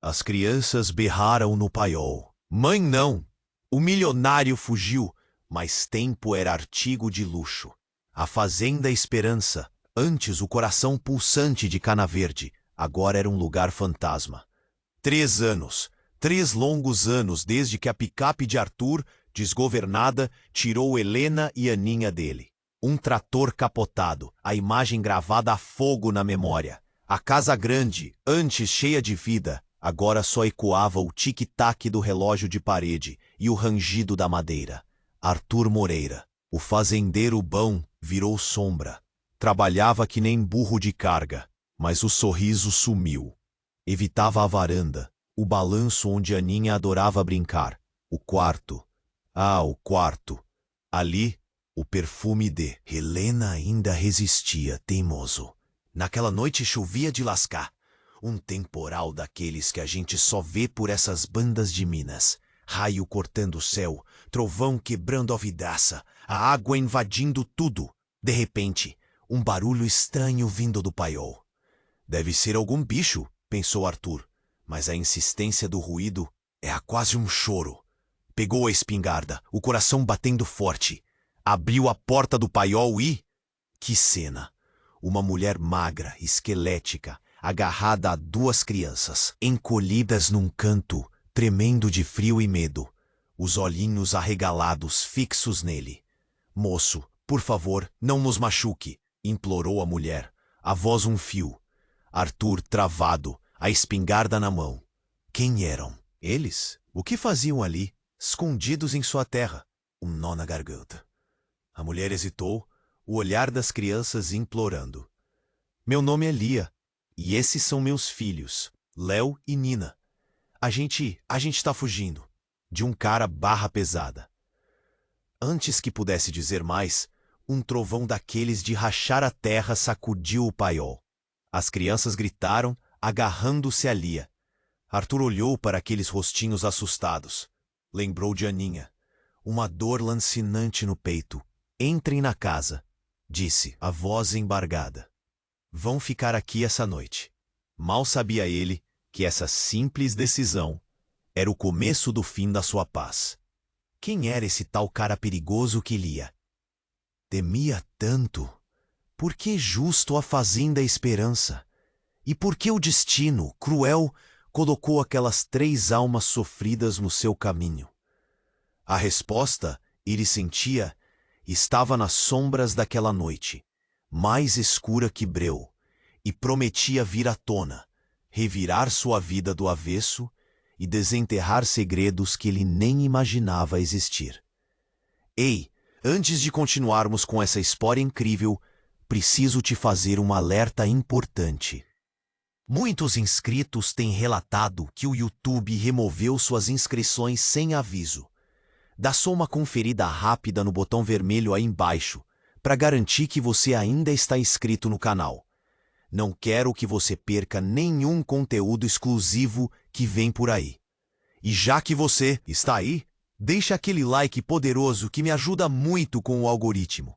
As crianças berraram no paiol. Mãe, não! O milionário fugiu, mas tempo era artigo de luxo. A Fazenda Esperança, antes o coração pulsante de Cana Verde, agora era um lugar fantasma. 3 anos, 3 longos anos desde que a picape de Arthur, desgovernada, tirou Helena e Aninha dele. Um trator capotado, a imagem gravada a fogo na memória. A casa grande, antes cheia de vida, agora só ecoava o tic-tac do relógio de parede e o rangido da madeira. Arthur Moreira, o fazendeiro bom, virou sombra. Trabalhava que nem burro de carga, mas o sorriso sumiu. Evitava a varanda, o balanço onde Aninha adorava brincar. O quarto. Ah, o quarto. Ali, o perfume de Helena ainda resistia, teimoso. Naquela noite chovia de lascar. Um temporal daqueles que a gente só vê por essas bandas de Minas. Raio cortando o céu, trovão quebrando a vidraça, a água invadindo tudo. De repente, um barulho estranho vindo do paiol. Deve ser algum bicho, pensou Arthur, mas a insistência do ruído era quase um choro. Pegou a espingarda, o coração batendo forte. Abriu a porta do paiol e... Que cena! Uma mulher magra, esquelética, agarrada a 2 crianças, encolhidas num canto, tremendo de frio e medo, os olhinhos arregalados fixos nele. Moço, por favor, não nos machuque, implorou a mulher, a voz um fio. Arthur travado, a espingarda na mão. Quem eram? Eles? O que faziam ali, escondidos em sua terra? Um nó na garganta. A mulher hesitou, o olhar das crianças implorando. Meu nome é Lia, e esses são meus filhos, Léo e Nina. A gente tá fugindo, de um cara barra pesada. Antes que pudesse dizer mais, um trovão daqueles de rachar a terra sacudiu o paiol. As crianças gritaram, agarrando-se a Lia. Arthur olhou para aqueles rostinhos assustados. Lembrou de Aninha. Uma dor lancinante no peito. Entrem na casa, disse a voz embargada. Vão ficar aqui essa noite. Mal sabia ele que essa simples decisão era o começo do fim da sua paz. Quem era esse tal cara perigoso que Lia temia tanto? Por que justo a Fazenda Esperança? E por que o destino, cruel, colocou aquelas 3 almas sofridas no seu caminho? A resposta, ele sentia, estava nas sombras daquela noite, mais escura que breu, e prometia vir à tona, revirar sua vida do avesso e desenterrar segredos que ele nem imaginava existir. Ei, antes de continuarmos com essa história incrível, preciso te fazer um alerta importante. Muitos inscritos têm relatado que o YouTube removeu suas inscrições sem aviso. Dá só uma conferida rápida no botão vermelho aí embaixo, para garantir que você ainda está inscrito no canal. Não quero que você perca nenhum conteúdo exclusivo que vem por aí. E já que você está aí, deixa aquele like poderoso que me ajuda muito com o algoritmo.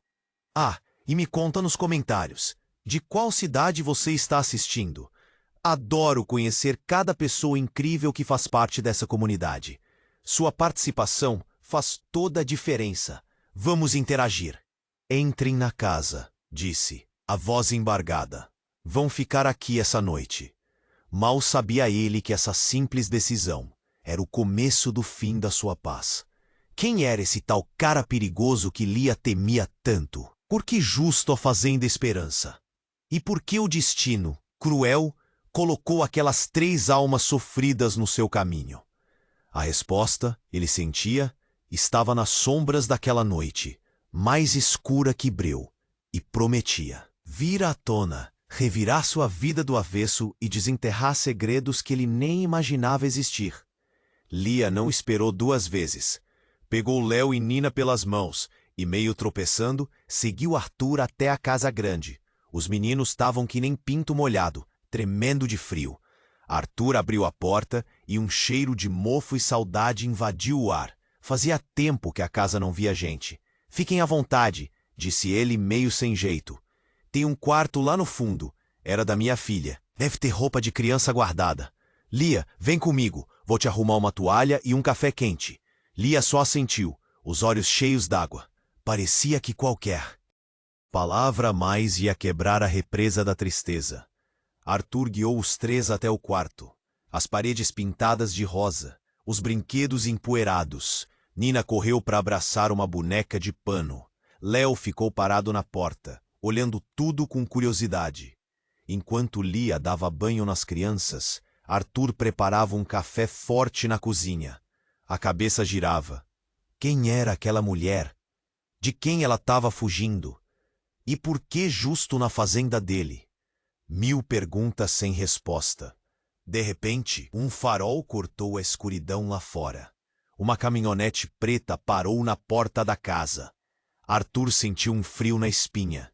Ah, e me conta nos comentários, de qual cidade você está assistindo? Adoro conhecer cada pessoa incrível que faz parte dessa comunidade. Sua participação faz toda a diferença. Vamos interagir. Entrem na casa, disse, a voz embargada. Vão ficar aqui essa noite. Mal sabia ele que essa simples decisão era o começo do fim da sua paz. Quem era esse tal cara perigoso que Lia temia tanto? Por que justo a Fazenda Esperança? E por que o destino, cruel, colocou aquelas 3 almas sofridas no seu caminho? A resposta, ele sentia, estava nas sombras daquela noite, mais escura que breu, e prometia vir à tona, revirar sua vida do avesso e desenterrar segredos que ele nem imaginava existir. Lia não esperou 2 vezes. Pegou Léo e Nina pelas mãos e, meio tropeçando, seguiu Arthur até a casa grande. Os meninos estavam que nem pinto molhado, tremendo de frio. Arthur abriu a porta e um cheiro de mofo e saudade invadiu o ar. Fazia tempo que a casa não via gente. Fiquem à vontade, disse ele meio sem jeito. Tem um quarto lá no fundo. Era da minha filha. Deve ter roupa de criança guardada. Lia, vem comigo, vou te arrumar uma toalha e um café quente. Lia só assentiu, os olhos cheios d'água. Parecia que qualquer palavra a mais ia quebrar a represa da tristeza. Arthur guiou os três até o quarto. As paredes pintadas de rosa, os brinquedos empoeirados. Nina correu para abraçar uma boneca de pano. Léo ficou parado na porta, olhando tudo com curiosidade. Enquanto Lia dava banho nas crianças, Arthur preparava um café forte na cozinha. A cabeça girava. Quem era aquela mulher? De quem ela estava fugindo? E por que justo na fazenda dele? 1000 perguntas sem resposta. De repente, um farol cortou a escuridão lá fora. Uma caminhonete preta parou na porta da casa. Arthur sentiu um frio na espinha.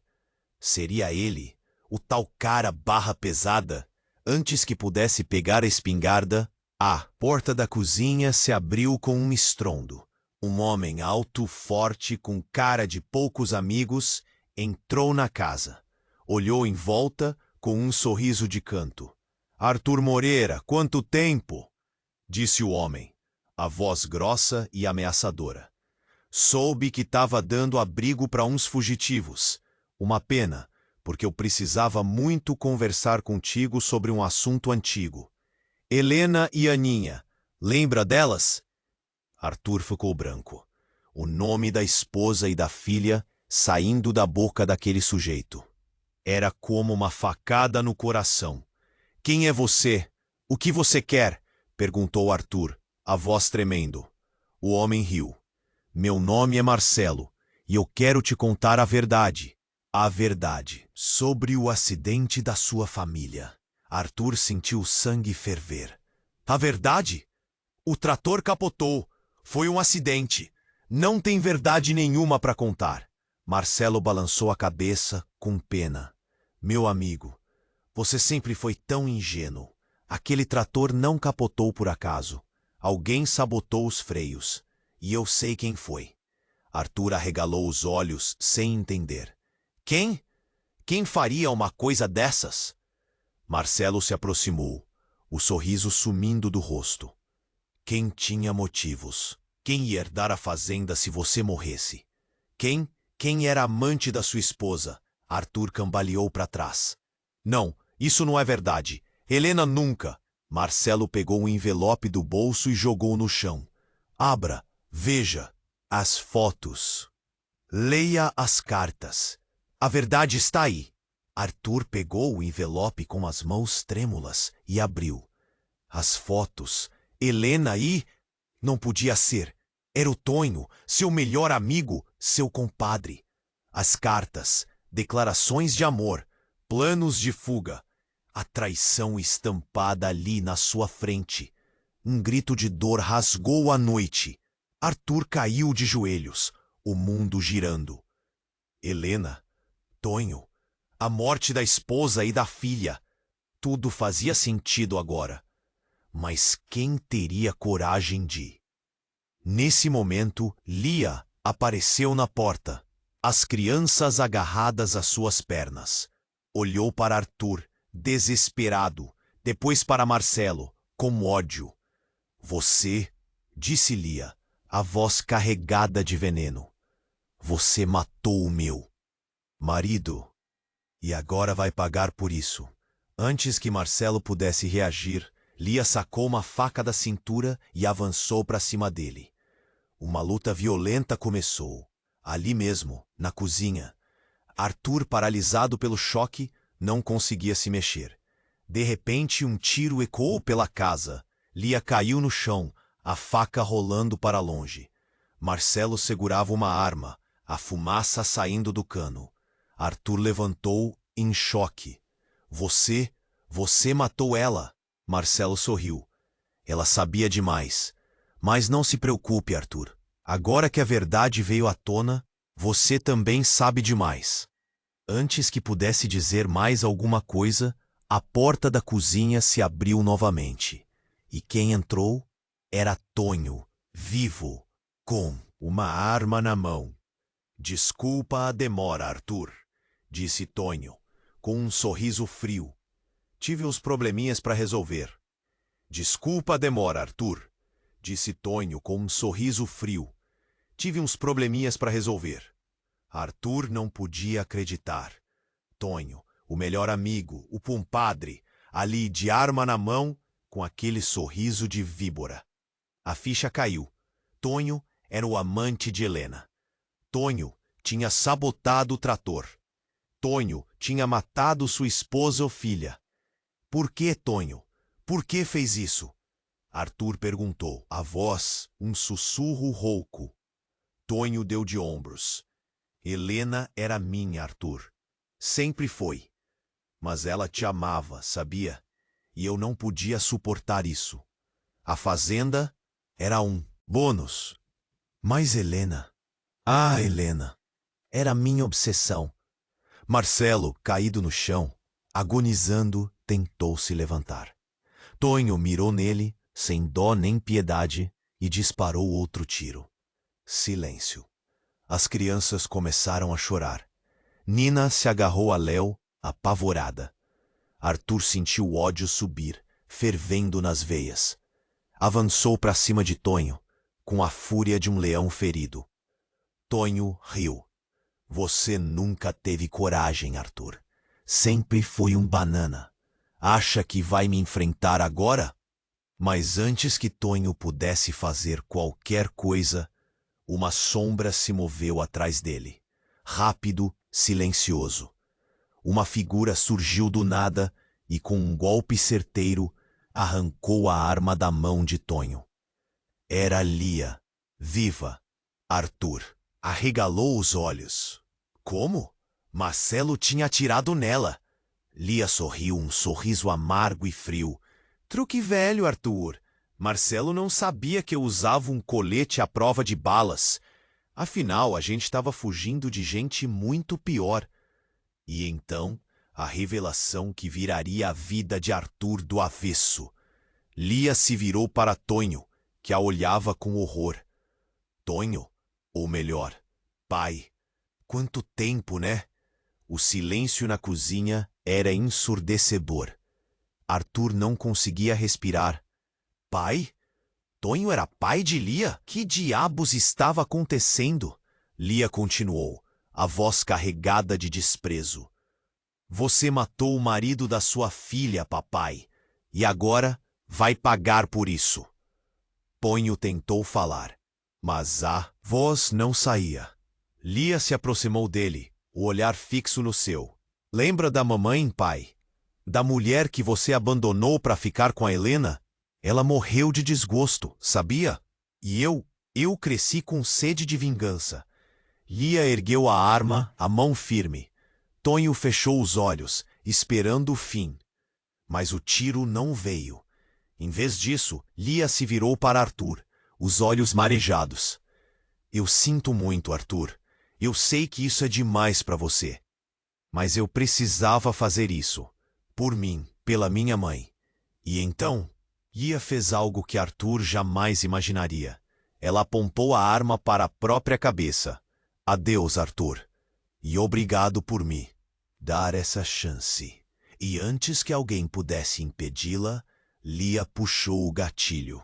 Seria ele, o tal cara barra pesada? Antes que pudesse pegar a espingarda, a porta da cozinha se abriu com um estrondo. Um homem alto, forte, com cara de poucos amigos, entrou na casa. Olhou em volta com um sorriso de canto. Arthur Moreira, quanto tempo? Disse o homem, a voz grossa e ameaçadora. Soube que estava dando abrigo para uns fugitivos. Uma pena, porque eu precisava muito conversar contigo sobre um assunto antigo. Helena e Aninha, lembra delas? Arthur ficou branco. O nome da esposa e da filha saindo da boca daquele sujeito. Era como uma facada no coração. Quem é você? O que você quer? Perguntou Arthur, a voz tremendo. O homem riu. Meu nome é Marcelo, e eu quero te contar a verdade. A verdade sobre o acidente da sua família. Arthur sentiu o sangue ferver. A verdade? O trator capotou. Foi um acidente. Não tem verdade nenhuma para contar. Marcelo balançou a cabeça com pena. Meu amigo, você sempre foi tão ingênuo. Aquele trator não capotou por acaso. Alguém sabotou os freios. E eu sei quem foi. Arthur arregalou os olhos sem entender. Quem? Quem faria uma coisa dessas? Marcelo se aproximou, o sorriso sumindo do rosto. Quem tinha motivos? Quem ia herdar a fazenda se você morresse? Quem era amante da sua esposa? Arthur cambaleou para trás. Não, isso não é verdade. Helena nunca. Marcelo pegou um envelope do bolso e jogou no chão. Abra, veja, as fotos. Leia as cartas. A verdade está aí. Arthur pegou o envelope com as mãos trêmulas e abriu. As fotos. Helena e... Não podia ser. Era o Tonho, seu melhor amigo, seu compadre. As cartas, declarações de amor, planos de fuga. A traição estampada ali na sua frente. Um grito de dor rasgou a noite. Arthur caiu de joelhos, o mundo girando. Helena, Tonho, a morte da esposa e da filha. Tudo fazia sentido agora. Mas quem teria coragem de... Nesse momento, Lia apareceu na porta, as crianças agarradas às suas pernas. Olhou para Arthur, desesperado, depois para Marcelo, com ódio. Você, disse Lia, a voz carregada de veneno. Você matou o meu marido. E agora vai pagar por isso. Antes que Marcelo pudesse reagir, Lia sacou uma faca da cintura e avançou para cima dele. Uma luta violenta começou. Ali mesmo, na cozinha. Arthur, paralisado pelo choque, não conseguia se mexer. De repente, um tiro ecoou pela casa. Lia caiu no chão, a faca rolando para longe. Marcelo segurava uma arma, a fumaça saindo do cano. Arthur levantou, em choque. Você matou ela. Marcelo sorriu. Ela sabia demais. Mas não se preocupe, Arthur. Agora que a verdade veio à tona, você também sabe demais. Antes que pudesse dizer mais alguma coisa, a porta da cozinha se abriu novamente. E quem entrou era Tonho, vivo, com uma arma na mão. Desculpa a demora, Arthur, disse Tonho, com um sorriso frio. Tive uns probleminhas para resolver. Desculpa a demora, Arthur, disse Tonho com um sorriso frio. Tive uns probleminhas para resolver. Arthur não podia acreditar. Tonho, o melhor amigo, o compadre, ali de arma na mão, com aquele sorriso de víbora. A ficha caiu. Tonho era o amante de Helena. Tonho tinha sabotado o trator. Tonho tinha matado sua esposa ou filha. Por que, Tonho? Por que fez isso? Arthur perguntou, a voz um sussurro rouco. Tonho deu de ombros. Helena era minha, Arthur. Sempre foi. Mas ela te amava, sabia? E eu não podia suportar isso. A fazenda era um bônus. Mas Helena... Ah, Helena! Era minha obsessão. Marcelo, caído no chão, agonizando, tentou se levantar. Tonho mirou nele, sem dó nem piedade, e disparou outro tiro. Silêncio. As crianças começaram a chorar. Nina se agarrou a Léo, apavorada. Arthur sentiu o ódio subir, fervendo nas veias. Avançou para cima de Tonho, com a fúria de um leão ferido. Tonho riu. Você nunca teve coragem, Arthur. Sempre foi um banana. Acha que vai me enfrentar agora? Mas antes que Tonho pudesse fazer qualquer coisa, uma sombra se moveu atrás dele. Rápido, silencioso. Uma figura surgiu do nada e, com um golpe certeiro, arrancou a arma da mão de Tonho. Era Lia, viva. Arthur arregalou os olhos. Como? Marcelo tinha atirado nela. Lia sorriu um sorriso amargo e frio. Truque velho, Arthur. Marcelo não sabia que eu usava um colete à prova de balas. Afinal, a gente estava fugindo de gente muito pior. E então, a revelação que viraria a vida de Arthur do avesso. Lia se virou para Tonho, que a olhava com horror. Tonho, ou melhor, pai. Quanto tempo, né? O silêncio na cozinha era ensurdecedor. Arthur não conseguia respirar. Pai? Tonho era pai de Lia? Que diabos estava acontecendo? Lia continuou, a voz carregada de desprezo. Você matou o marido da sua filha, papai, e agora vai pagar por isso. Tonho tentou falar, mas a voz não saía. Lia se aproximou dele, o olhar fixo no seu. Lembra da mamãe, pai? Da mulher que você abandonou para ficar com a Helena? Ela morreu de desgosto, sabia? E eu cresci com sede de vingança. Lia ergueu a arma, a mão firme. Tonho fechou os olhos, esperando o fim. Mas o tiro não veio. Em vez disso, Lia se virou para Arthur, os olhos marejados. Eu sinto muito, Arthur. Eu sei que isso é demais para você. Mas eu precisava fazer isso. Por mim, pela minha mãe. E então, Lia fez algo que Arthur jamais imaginaria. Ela apontou a arma para a própria cabeça. Adeus, Arthur. E obrigado por me dar essa chance. E antes que alguém pudesse impedi-la, Lia puxou o gatilho.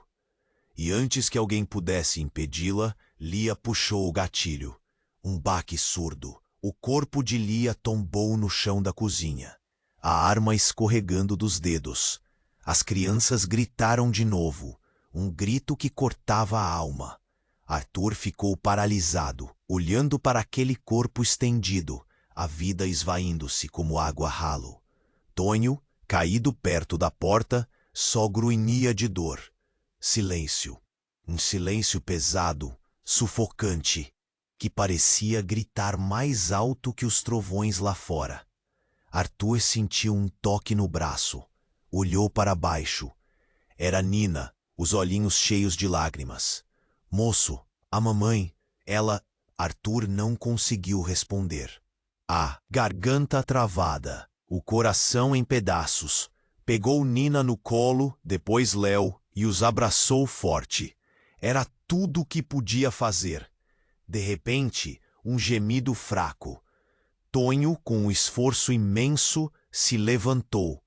E antes que alguém pudesse impedi-la, Lia puxou o gatilho. Um baque surdo. O corpo de Lia tombou no chão da cozinha, a arma escorregando dos dedos. As crianças gritaram de novo, um grito que cortava a alma. Arthur ficou paralisado, olhando para aquele corpo estendido, a vida esvaindo-se como água ralo. Tonho, caído perto da porta, só grunhia de dor. Silêncio. Um silêncio pesado, sufocante, que parecia gritar mais alto que os trovões lá fora. Arthur sentiu um toque no braço. Olhou para baixo. Era Nina, os olhinhos cheios de lágrimas. Moço, a mamãe, ela... Arthur não conseguiu responder. A garganta travada, o coração em pedaços. Pegou Nina no colo, depois Léo, e os abraçou forte. Era tudo o que podia fazer. De repente, um gemido fraco. Tonho, com um esforço imenso, se levantou.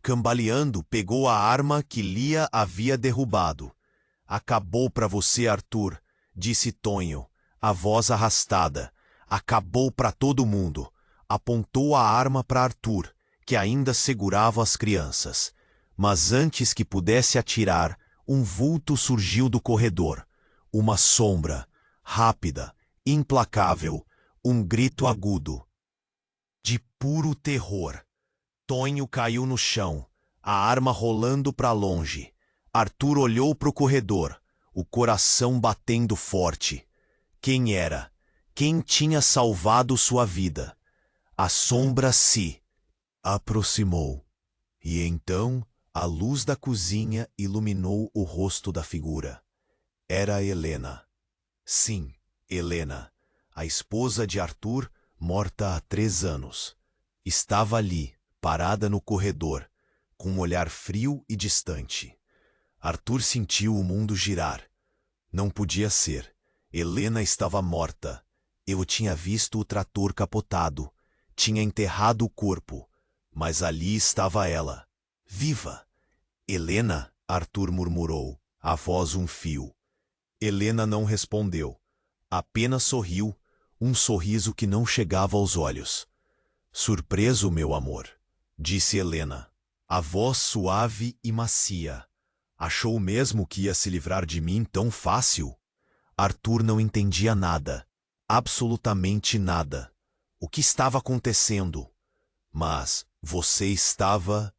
cambaleando, pegou a arma que Lia havia derrubado. Acabou para você, Arthur, disse Tonho, a voz arrastada. Acabou para todo mundo. Apontou a arma para Arthur, que ainda segurava as crianças. Mas antes que pudesse atirar, um vulto surgiu do corredor. Uma sombra, rápida, implacável, um grito agudo. De puro terror. Tonho caiu no chão, a arma rolando para longe. Arthur olhou para o corredor, o coração batendo forte. Quem era? Quem tinha salvado sua vida? A sombra se aproximou. E então a luz da cozinha iluminou o rosto da figura. Era Helena. Sim, Helena, a esposa de Arthur, morta há 3 anos. Estava ali, parada no corredor, com um olhar frio e distante. Arthur sentiu o mundo girar. Não podia ser. Helena estava morta. Eu tinha visto o trator capotado. Tinha enterrado o corpo. Mas ali estava ela, viva. Helena, Arthur murmurou, a voz um fio. Helena não respondeu. Apenas sorriu, um sorriso que não chegava aos olhos. Surpreso, meu amor, disse Helena, a voz suave e macia. Achou mesmo que ia se livrar de mim tão fácil? Arthur não entendia nada, absolutamente nada. O que estava acontecendo? Mas você estava...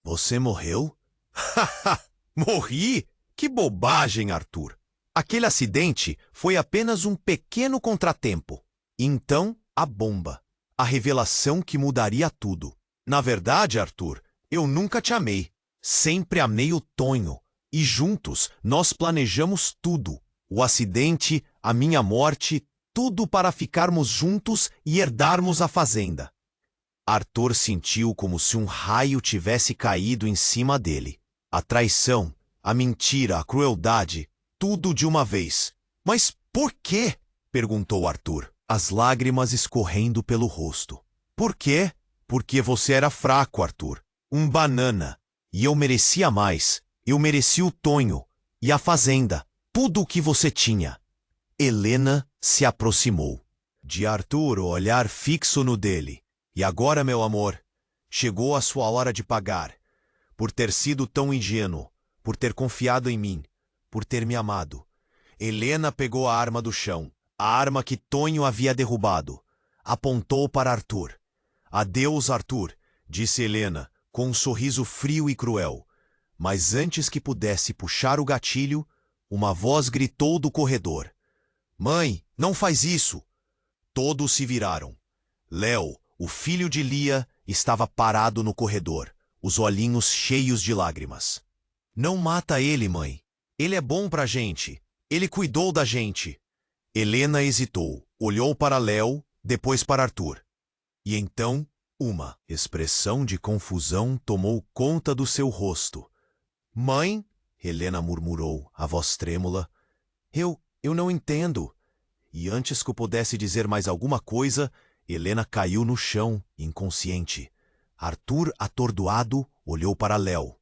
Você morreu? Haha, morri? Que bobagem, Arthur. Aquele acidente foi apenas um pequeno contratempo. Então, a bomba. A revelação que mudaria tudo. Na verdade, Arthur, eu nunca te amei. Sempre amei o Tonho. E juntos nós planejamos tudo. O acidente, a minha morte, tudo para ficarmos juntos e herdarmos a fazenda. Arthur sentiu como se um raio tivesse caído em cima dele. A traição, a mentira, a crueldade, tudo de uma vez. Mas por quê? Perguntou Arthur, as lágrimas escorrendo pelo rosto. Por quê? Porque você era fraco, Arthur. Um banana. E eu merecia mais. Eu merecia o Tonho e a fazenda. Tudo o que você tinha. Helena se aproximou. De Arthur, o olhar fixo no dele. E agora, meu amor, chegou a sua hora de pagar. Por ter sido tão ingênuo, por ter confiado em mim, por ter me amado. Helena pegou a arma do chão, a arma que Tonho havia derrubado. Apontou para Arthur. Adeus, Arthur, disse Helena, com um sorriso frio e cruel. Mas antes que pudesse puxar o gatilho, uma voz gritou do corredor. Mãe, não faz isso! Todos se viraram. Léo, o filho de Lia, estava parado no corredor, os olhinhos cheios de lágrimas. Não mata ele, mãe. Ele é bom pra gente. Ele cuidou da gente. Helena hesitou, olhou para Léo, depois para Arthur. E então, uma expressão de confusão tomou conta do seu rosto. Mãe, Helena murmurou, a voz trêmula. Eu não entendo. E antes que eu pudesse dizer mais alguma coisa, Helena caiu no chão, inconsciente. Arthur, atordoado, olhou para Léo.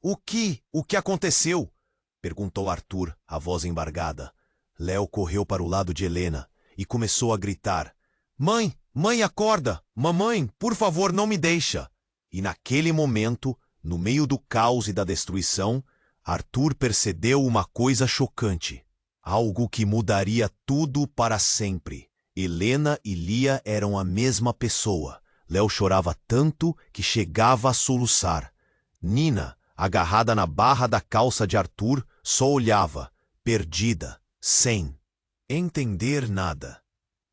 O que aconteceu? Perguntou Arthur, a voz embargada. Léo correu para o lado de Helena e começou a gritar. Mãe, mãe, acorda! Mamãe, por favor, não me deixa! E naquele momento, no meio do caos e da destruição, Arthur percebeu uma coisa chocante. Algo que mudaria tudo para sempre. Helena e Lia eram a mesma pessoa. Léo chorava tanto que chegava a soluçar. Nina, agarrada na barra da calça de Arthur, só olhava, perdida, sem entender nada.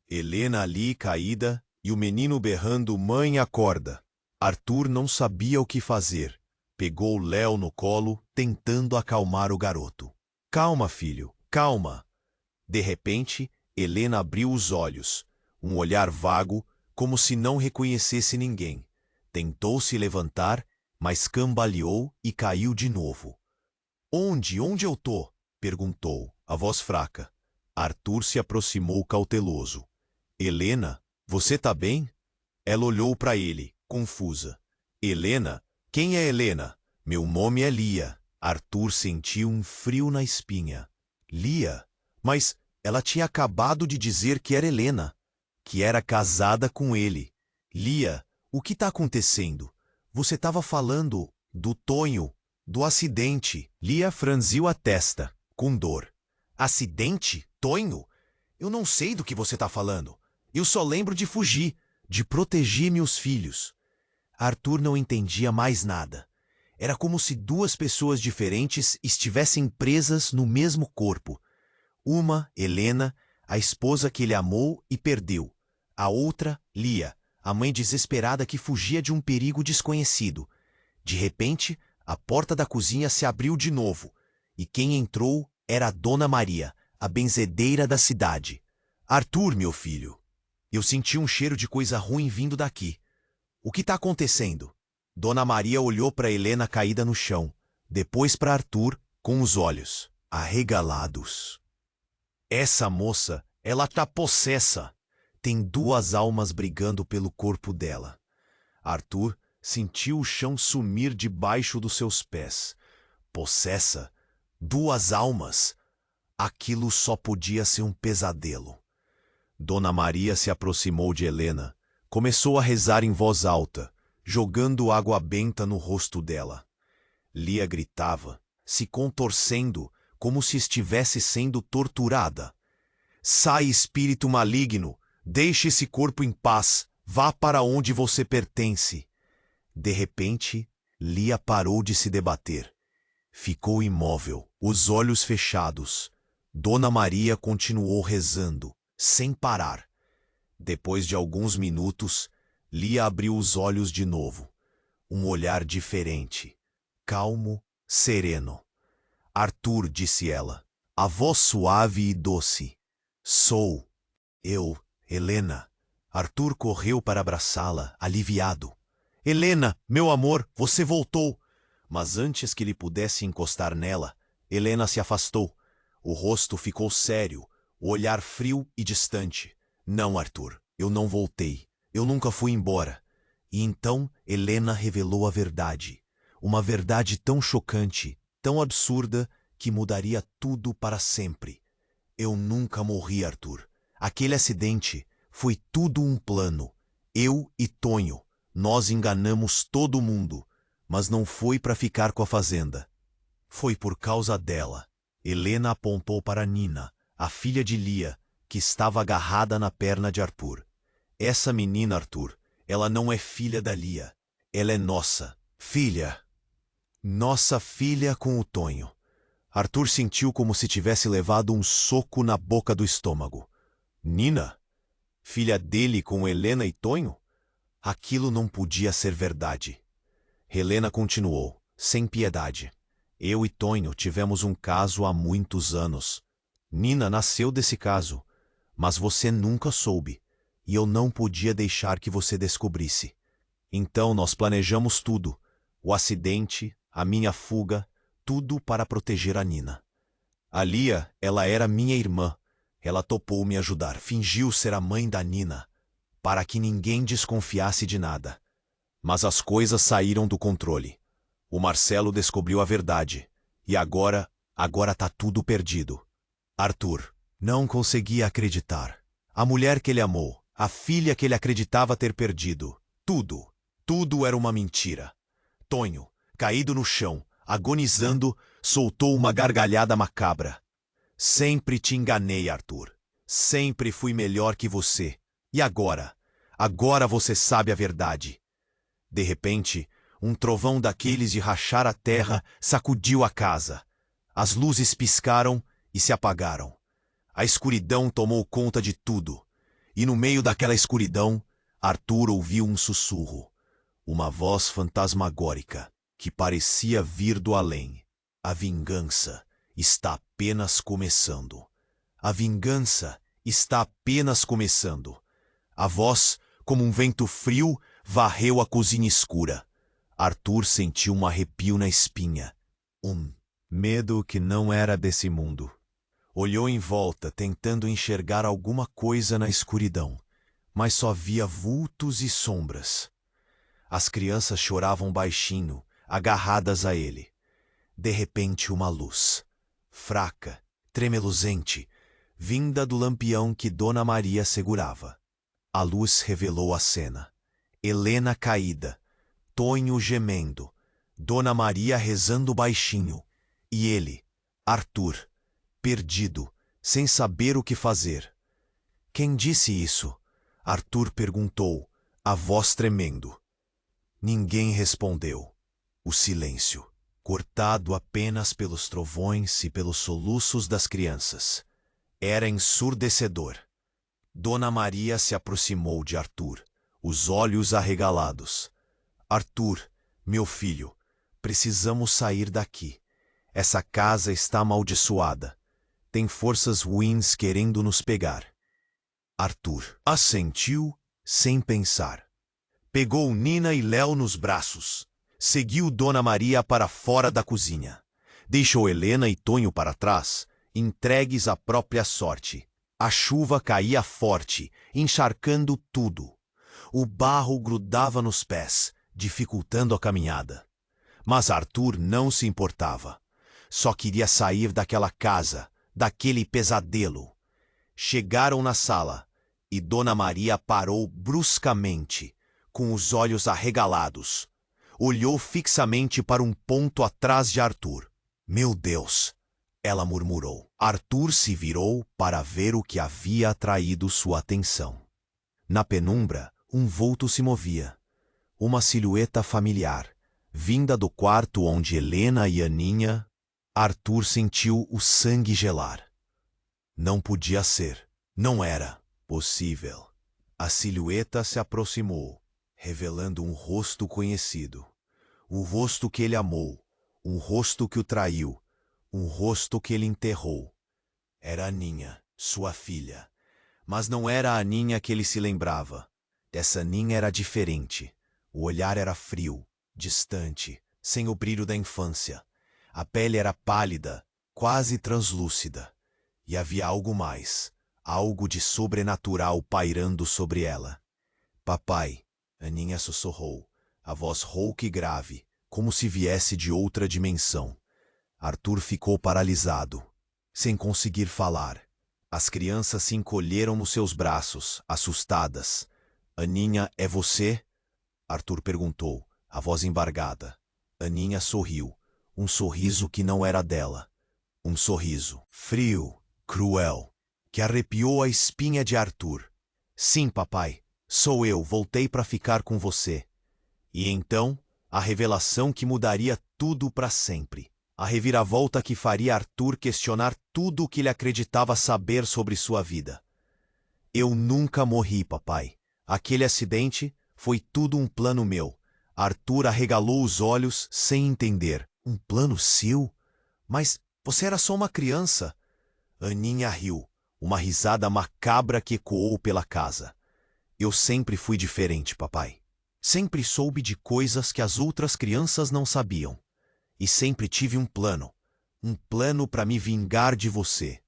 Helena ali caída e o menino berrando mãe acorda. Arthur não sabia o que fazer. Pegou Léo no colo, tentando acalmar o garoto. Calma, filho, calma. De repente, Helena abriu os olhos, um olhar vago, como se não reconhecesse ninguém. Tentou se levantar, mas cambaleou e caiu de novo. Onde eu tô? Perguntou, a voz fraca. Arthur se aproximou cauteloso. Helena, você tá bem? Ela olhou para ele, confusa. Helena? Quem é Helena? Meu nome é Lia. Arthur sentiu um frio na espinha. Lia? Mas ela tinha acabado de dizer que era Helena, que era casada com ele. Lia, o que está acontecendo? Você estava falando do Tonho, do acidente. Lia franziu a testa, com dor. Acidente? Tonho? Eu não sei do que você está falando. Eu só lembro de fugir, de proteger meus filhos. Arthur não entendia mais nada. Era como se duas pessoas diferentes estivessem presas no mesmo corpo. Uma, Helena, a esposa que ele amou e perdeu. A outra, Lia, a mãe desesperada que fugia de um perigo desconhecido. De repente, a porta da cozinha se abriu de novo, e quem entrou era a Dona Maria, a benzedeira da cidade. Arthur, meu filho. Eu senti um cheiro de coisa ruim vindo daqui. O que está acontecendo? Dona Maria olhou para Helena caída no chão, depois para Arthur, com os olhos arregalados. Essa moça, ela tá possessa. Tem duas almas brigando pelo corpo dela. Arthur sentiu o chão sumir debaixo dos seus pés. Possessa? Duas almas? Aquilo só podia ser um pesadelo. Dona Maria se aproximou de Helena. Começou a rezar em voz alta, jogando água benta no rosto dela. Lia gritava, se contorcendo, como se estivesse sendo torturada. Sai, espírito maligno! Deixe esse corpo em paz! Vá para onde você pertence! De repente, Lia parou de se debater. Ficou imóvel, os olhos fechados. Dona Maria continuou rezando, sem parar. Depois de alguns minutos, Lia abriu os olhos de novo. Um olhar diferente, calmo, sereno. Arthur, disse ela, a voz suave e doce. Sou eu, Helena. Arthur correu para abraçá-la, aliviado. Helena, meu amor, você voltou. Mas antes que ele pudesse encostar nela, Helena se afastou. O rosto ficou sério, o olhar frio e distante. Não, Arthur, eu não voltei. Eu nunca fui embora. E então Helena revelou a verdade. Uma verdade tão chocante, tão absurda, que mudaria tudo para sempre. Eu nunca morri, Arthur. Aquele acidente foi tudo um plano. Eu e Tonho, nós enganamos todo mundo, mas não foi para ficar com a fazenda. Foi por causa dela. Helena apontou para Nina, a filha de Lia, que estava agarrada na perna de Arthur. Essa menina, Arthur, ela não é filha da Lia. Ela é nossa filha. Nossa filha com o Tonho. Arthur sentiu como se tivesse levado um soco na boca do estômago. Nina? Filha dele com Helena e Tonho? Aquilo não podia ser verdade. Helena continuou, sem piedade. Eu e Tonho tivemos um caso há muitos anos. Nina nasceu desse caso, mas você nunca soube, e eu não podia deixar que você descobrisse. Então nós planejamos tudo, o acidente, a minha fuga, tudo para proteger a Nina. A Lia, ela era minha irmã. Ela topou me ajudar, fingiu ser a mãe da Nina, para que ninguém desconfiasse de nada. Mas as coisas saíram do controle. O Marcelo descobriu a verdade. E agora tá tudo perdido. Arthur não conseguia acreditar. A mulher que ele amou, a filha que ele acreditava ter perdido. Tudo era uma mentira. Tonho, caído no chão, agonizando, soltou uma gargalhada macabra. Sempre te enganei, Arthur. Sempre fui melhor que você. E agora? Agora você sabe a verdade. De repente, um trovão daqueles de rachar a terra sacudiu a casa. As luzes piscaram e se apagaram. A escuridão tomou conta de tudo. E no meio daquela escuridão, Arthur ouviu um sussurro. Uma voz fantasmagórica que parecia vir do além. A vingança está apenas começando. A vingança está apenas começando. A voz, como um vento frio, varreu a cozinha escura. Arthur sentiu um arrepio na espinha. Um medo que não era desse mundo. Olhou em volta, tentando enxergar alguma coisa na escuridão, mas só via vultos e sombras. As crianças choravam baixinho, agarradas a ele. De repente, uma luz, fraca, tremeluzente, vinda do lampião que Dona Maria segurava. A luz revelou a cena. Helena caída, Tonho gemendo, Dona Maria rezando baixinho, e ele, Arthur, perdido, sem saber o que fazer. Quem disse isso? Arthur perguntou, a voz tremendo. Ninguém respondeu. O silêncio, cortado apenas pelos trovões e pelos soluços das crianças, era ensurdecedor. Dona Maria se aproximou de Arthur, os olhos arregalados. Arthur, meu filho, precisamos sair daqui. Essa casa está amaldiçoada. Tem forças ruins querendo nos pegar. Arthur assentiu sem pensar. Pegou Nina e Léo nos braços. Seguiu Dona Maria para fora da cozinha. Deixou Helena e Tonho para trás, entregues à própria sorte. A chuva caía forte, encharcando tudo. O barro grudava nos pés, dificultando a caminhada. Mas Arthur não se importava. Só queria sair daquela casa, daquele pesadelo. Chegaram na sala, e Dona Maria parou bruscamente, com os olhos arregalados. Olhou fixamente para um ponto atrás de Arthur. Meu Deus! Ela murmurou. Arthur se virou para ver o que havia atraído sua atenção. Na penumbra, um vulto se movia. Uma silhueta familiar, vinda do quarto onde Helena e Aninha... Arthur sentiu o sangue gelar. Não podia ser. Não era possível. A silhueta se aproximou, revelando um rosto conhecido. O rosto que ele amou, um rosto que o traiu, um rosto que ele enterrou. Era Aninha, sua filha. Mas não era a Aninha que ele se lembrava. Essa Aninha era diferente. O olhar era frio, distante, sem o brilho da infância. A pele era pálida, quase translúcida. E havia algo mais, algo de sobrenatural pairando sobre ela. Papai, Aninha sussurrou, a voz rouca e grave, como se viesse de outra dimensão. Arthur ficou paralisado, sem conseguir falar. As crianças se encolheram nos seus braços, assustadas. Aninha, é você? Arthur perguntou, a voz embargada. Aninha sorriu, um sorriso que não era dela. Um sorriso frio, cruel, que arrepiou a espinha de Arthur. Sim, papai, sou eu, voltei para ficar com você. E então, a revelação que mudaria tudo para sempre. A reviravolta que faria Arthur questionar tudo o que ele acreditava saber sobre sua vida. Eu nunca morri, papai. Aquele acidente foi tudo um plano meu. Arthur arregalou os olhos sem entender. Um plano seu? Mas você era só uma criança. Aninha riu, uma risada macabra que ecoou pela casa. Eu sempre fui diferente, papai. Sempre soube de coisas que as outras crianças não sabiam. E sempre tive um plano para me vingar de você.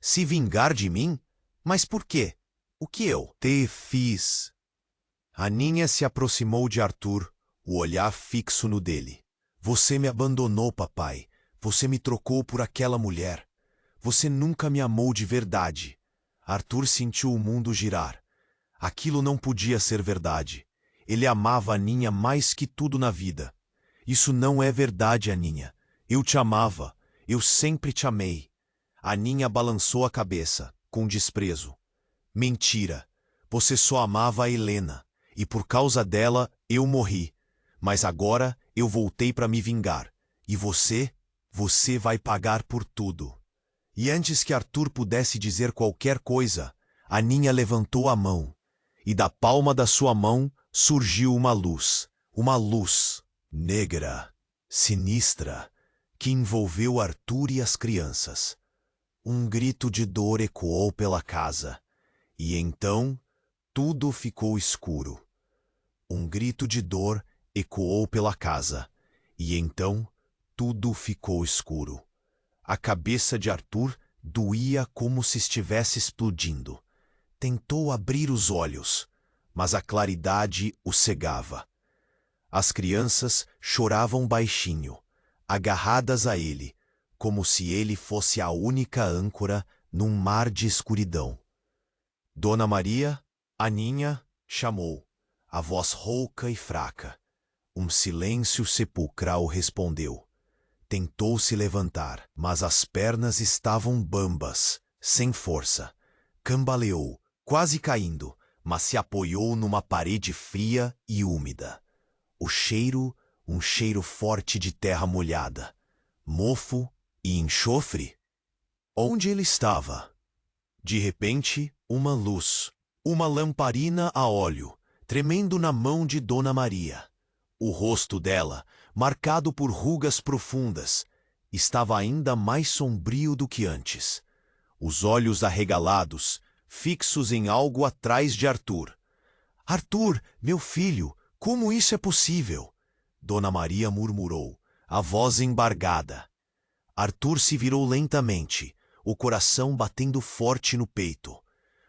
Se vingar de mim? Mas por quê? O que eu te fiz? Aninha se aproximou de Arthur, o olhar fixo no dele. Você me abandonou, papai. Você me trocou por aquela mulher. Você nunca me amou de verdade. Arthur sentiu o mundo girar. Aquilo não podia ser verdade. Ele amava Aninha mais que tudo na vida. Isso não é verdade, Aninha. Eu te amava. Eu sempre te amei. Aninha balançou a cabeça, com desprezo. Mentira. Você só amava a Helena. E por causa dela, eu morri. Mas agora eu voltei para me vingar. E você vai pagar por tudo. E antes que Arthur pudesse dizer qualquer coisa, Aninha levantou a mão. E da palma da sua mão surgiu uma luz negra, sinistra, que envolveu Arthur e as crianças. Um grito de dor ecoou pela casa. E então tudo ficou escuro. Um grito de dor ecoou pela casa, e então tudo ficou escuro. A cabeça de Arthur doía como se estivesse explodindo. Tentou abrir os olhos, mas a claridade o cegava. As crianças choravam baixinho, agarradas a ele, como se ele fosse a única âncora num mar de escuridão. Dona Maria, Aninha, chamou, a voz rouca e fraca. Um silêncio sepulcral respondeu. Tentou se levantar, mas as pernas estavam bambas, sem força. Cambaleou, quase caindo, mas se apoiou numa parede fria e úmida. O cheiro, um cheiro forte de terra molhada, mofo e enxofre. Onde ele estava? De repente, uma luz, uma lamparina a óleo, tremendo na mão de Dona Maria. O rosto dela, marcado por rugas profundas, estava ainda mais sombrio do que antes. Os olhos arregalados, fixos em algo atrás de Arthur. Arthur, meu filho, como isso é possível? Dona Maria murmurou, a voz embargada. Arthur se virou lentamente, o coração batendo forte no peito.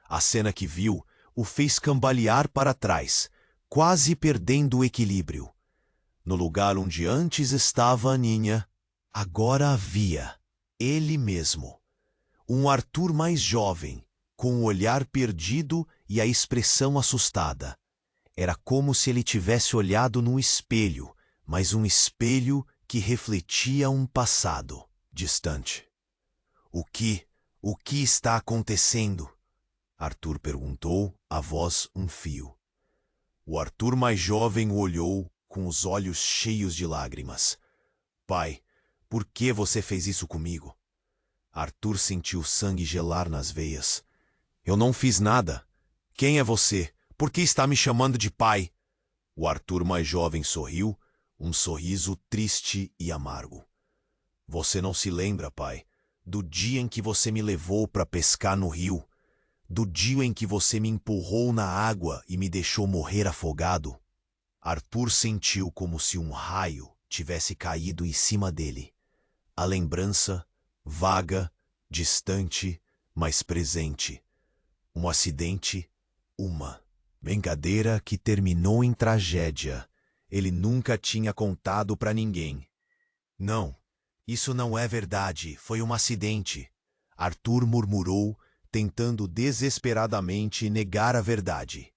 A cena que viu o fez cambalear para trás, quase perdendo o equilíbrio. No lugar onde antes estava Aninha, agora havia ele mesmo. Um Arthur mais jovem, com o olhar perdido e a expressão assustada. Era como se ele tivesse olhado num espelho, mas um espelho que refletia um passado distante. O que está acontecendo? Arthur perguntou, a voz um fio. O Arthur mais jovem o olhou com os olhos cheios de lágrimas. Pai, por que você fez isso comigo? Arthur sentiu sangue gelar nas veias. Eu não fiz nada. Quem é você? Por que está me chamando de pai? O Arthur mais jovem sorriu, um sorriso triste e amargo. Você não se lembra, pai, do dia em que você me levou para pescar no rio? Do dia em que você me empurrou na água e me deixou morrer afogado? Arthur sentiu como se um raio tivesse caído em cima dele. A lembrança, vaga, distante, mas presente. Um acidente, uma brincadeira que terminou em tragédia. Ele nunca tinha contado para ninguém. Não, isso não é verdade, foi um acidente. Arthur murmurou, tentando desesperadamente negar a verdade.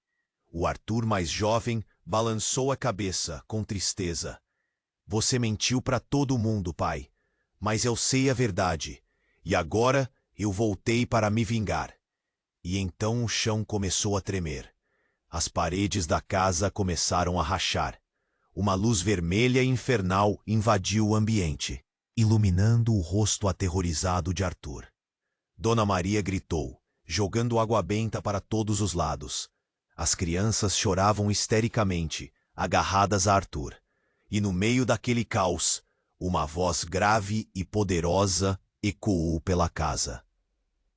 O Arthur mais jovem balançou a cabeça com tristeza. Você mentiu para todo mundo, pai, mas eu sei a verdade, e agora eu voltei para me vingar. E então o chão começou a tremer. As paredes da casa começaram a rachar. Uma luz vermelha e infernal invadiu o ambiente, iluminando o rosto aterrorizado de Arthur. Dona Maria gritou, jogando água benta para todos os lados. As crianças choravam histericamente, agarradas a Arthur. E no meio daquele caos, uma voz grave e poderosa ecoou pela casa.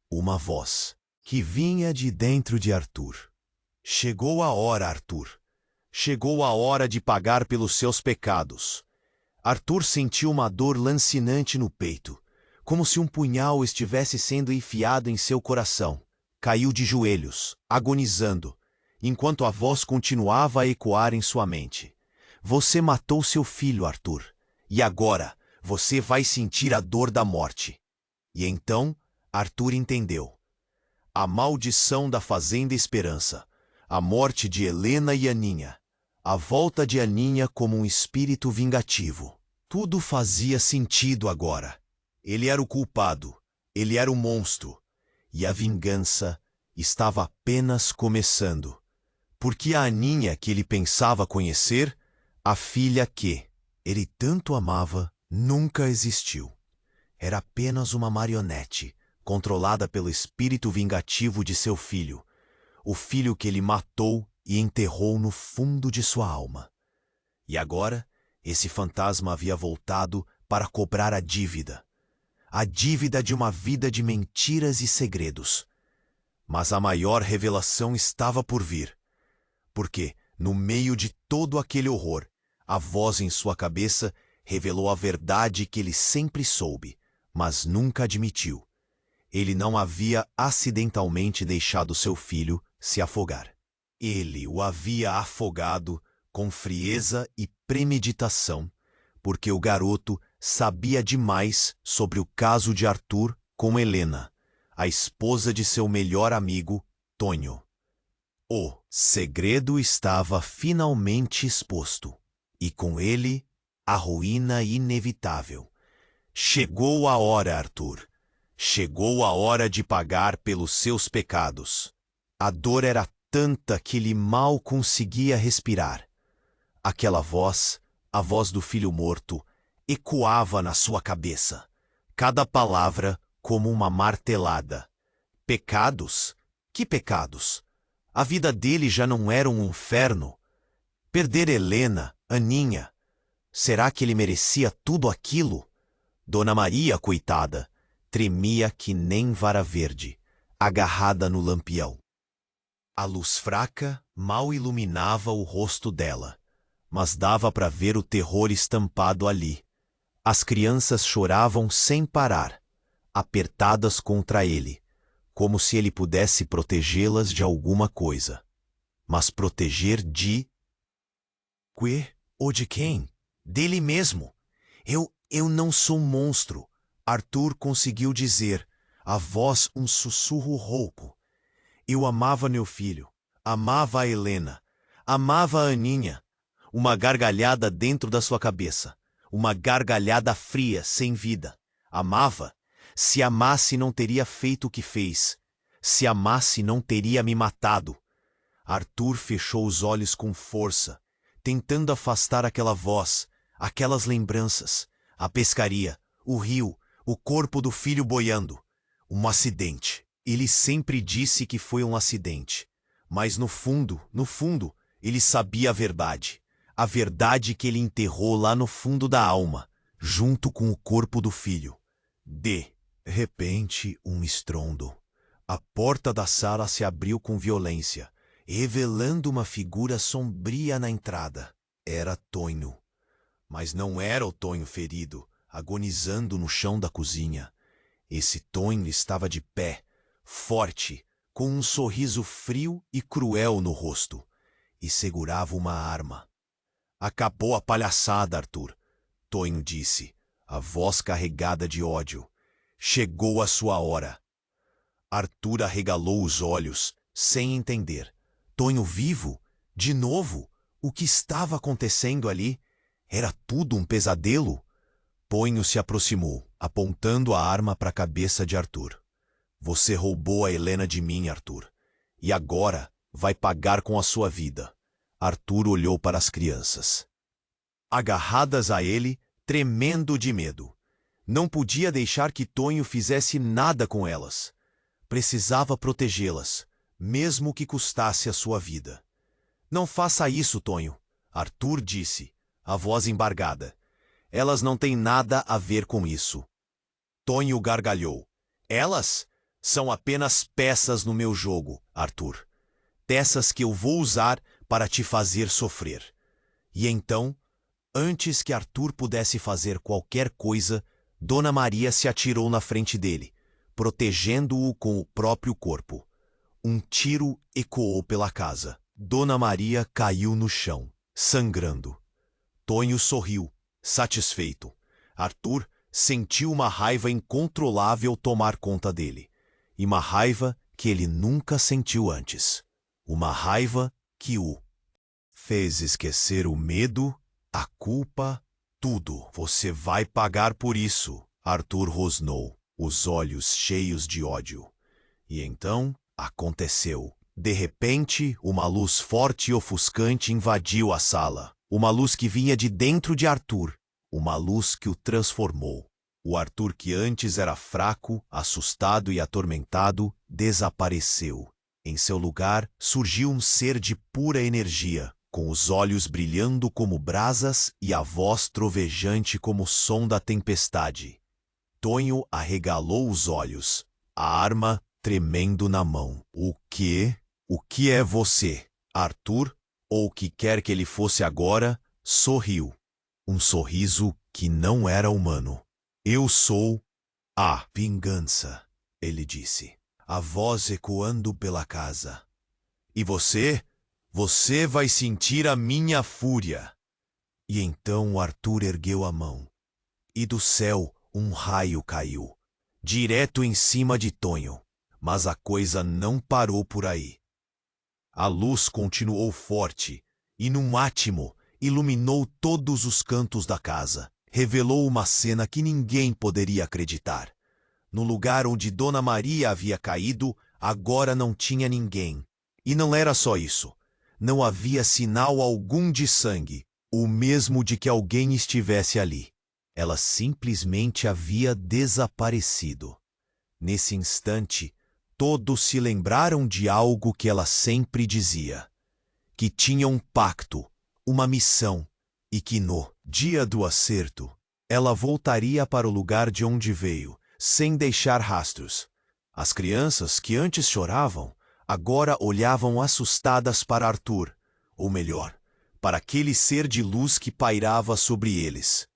Uma voz que vinha de dentro de Arthur. Chegou a hora, Arthur. Chegou a hora de pagar pelos seus pecados. Arthur sentiu uma dor lancinante no peito, como se um punhal estivesse sendo enfiado em seu coração. Caiu de joelhos, agonizando, enquanto a voz continuava a ecoar em sua mente. Você matou seu filho, Arthur, e agora você vai sentir a dor da morte. E então Arthur entendeu. A maldição da Fazenda Esperança, a morte de Helena e Aninha, a volta de Aninha como um espírito vingativo. Tudo fazia sentido agora. Ele era o culpado, ele era o monstro, e a vingança estava apenas começando. Porque a Aninha que ele pensava conhecer, a filha que ele tanto amava, nunca existiu. Era apenas uma marionete, controlada pelo espírito vingativo de seu filho, o filho que ele matou e enterrou no fundo de sua alma. E agora, esse fantasma havia voltado para cobrar a dívida de uma vida de mentiras e segredos. Mas a maior revelação estava por vir, porque, no meio de todo aquele horror, a voz em sua cabeça revelou a verdade que ele sempre soube, mas nunca admitiu. Ele não havia acidentalmente deixado seu filho se afogar. Ele o havia afogado com frieza e premeditação, porque o garoto sabia demais sobre o caso de Arthur com Helena, a esposa de seu melhor amigo, Tonho. O segredo estava finalmente exposto, e com ele, a ruína inevitável. Chegou a hora, Arthur. Chegou a hora de pagar pelos seus pecados. A dor era tanta que ele mal conseguia respirar. Aquela voz, a voz do filho morto, ecoava na sua cabeça, cada palavra como uma martelada. Pecados? Que pecados? A vida dele já não era um inferno. Perder Helena, Aninha. Será que ele merecia tudo aquilo? Dona Maria, coitada, tremia que nem vara verde, agarrada no lampião. A luz fraca mal iluminava o rosto dela, mas dava para ver o terror estampado ali. As crianças choravam sem parar, apertadas contra ele, como se ele pudesse protegê-las de alguma coisa. Mas proteger de... Quê? Ou de quem? Dele mesmo. Eu não sou um monstro, Arthur conseguiu dizer, a voz um sussurro rouco. Eu amava meu filho, amava a Helena, amava a Aninha. Uma gargalhada dentro da sua cabeça, uma gargalhada fria, sem vida. Amava? Se amasse não teria feito o que fez. Se amasse não teria me matado. Arthur fechou os olhos com força, tentando afastar aquela voz, aquelas lembranças, a pescaria, o rio, o corpo do filho boiando. Um acidente. Ele sempre disse que foi um acidente. Mas no fundo, ele sabia a verdade. A verdade que ele enterrou lá no fundo da alma, junto com o corpo do filho. De repente, um estrondo. A porta da sala se abriu com violência, revelando uma figura sombria na entrada. Era Tonho. Mas não era o Tonho ferido, agonizando no chão da cozinha. Esse Tonho estava de pé, forte, com um sorriso frio e cruel no rosto, e segurava uma arma. Acabou a palhaçada, Arthur, Tonho disse, a voz carregada de ódio. Chegou a sua hora. Arthur arregalou os olhos, sem entender. Tonho vivo? De novo? O que estava acontecendo ali? Era tudo um pesadelo? Tonho se aproximou, apontando a arma para a cabeça de Arthur. Você roubou a Helena de mim, Arthur. E agora vai pagar com a sua vida. Arthur olhou para as crianças, agarradas a ele, tremendo de medo. Não podia deixar que Tonho fizesse nada com elas. Precisava protegê-las, mesmo que custasse a sua vida. Não faça isso, Tonho, Arthur disse, a voz embargada. Elas não têm nada a ver com isso. Tonho gargalhou. Elas são apenas peças no meu jogo, Arthur. Peças que eu vou usar para te fazer sofrer. E então, antes que Arthur pudesse fazer qualquer coisa, Dona Maria se atirou na frente dele, protegendo-o com o próprio corpo. Um tiro ecoou pela casa. Dona Maria caiu no chão, sangrando. Tonho sorriu, satisfeito. Arthur sentiu uma raiva incontrolável tomar conta dele. E uma raiva que ele nunca sentiu antes. Uma raiva que o fez esquecer o medo, a culpa, tudo. Você vai pagar por isso, Arthur rosnou, os olhos cheios de ódio. E então aconteceu. De repente, uma luz forte e ofuscante invadiu a sala. Uma luz que vinha de dentro de Arthur. Uma luz que o transformou. O Arthur que antes era fraco, assustado e atormentado, desapareceu. Em seu lugar, surgiu um ser de pura energia, com os olhos brilhando como brasas e a voz trovejante como o som da tempestade. Tonho arregalou os olhos, a arma tremendo na mão. O quê? O que é você? Arthur, ou o que quer que ele fosse agora, sorriu. Um sorriso que não era humano. Eu sou a vingança, ele disse, a voz ecoando pela casa. E você? Você vai sentir a minha fúria. E então Arthur ergueu a mão, e do céu um raio caiu, direto em cima de Tonho. Mas a coisa não parou por aí. A luz continuou forte, e num átimo iluminou todos os cantos da casa. Revelou uma cena que ninguém poderia acreditar. No lugar onde Dona Maria havia caído, agora não tinha ninguém. E não era só isso. Não havia sinal algum de sangue, o mesmo de que alguém estivesse ali. Ela simplesmente havia desaparecido. Nesse instante, todos se lembraram de algo que ela sempre dizia: que tinha um pacto, uma missão, e que no dia do acerto, ela voltaria para o lugar de onde veio, sem deixar rastros. As crianças que antes choravam, agora olhavam assustadas para Arthur, ou melhor, para aquele ser de luz que pairava sobre eles.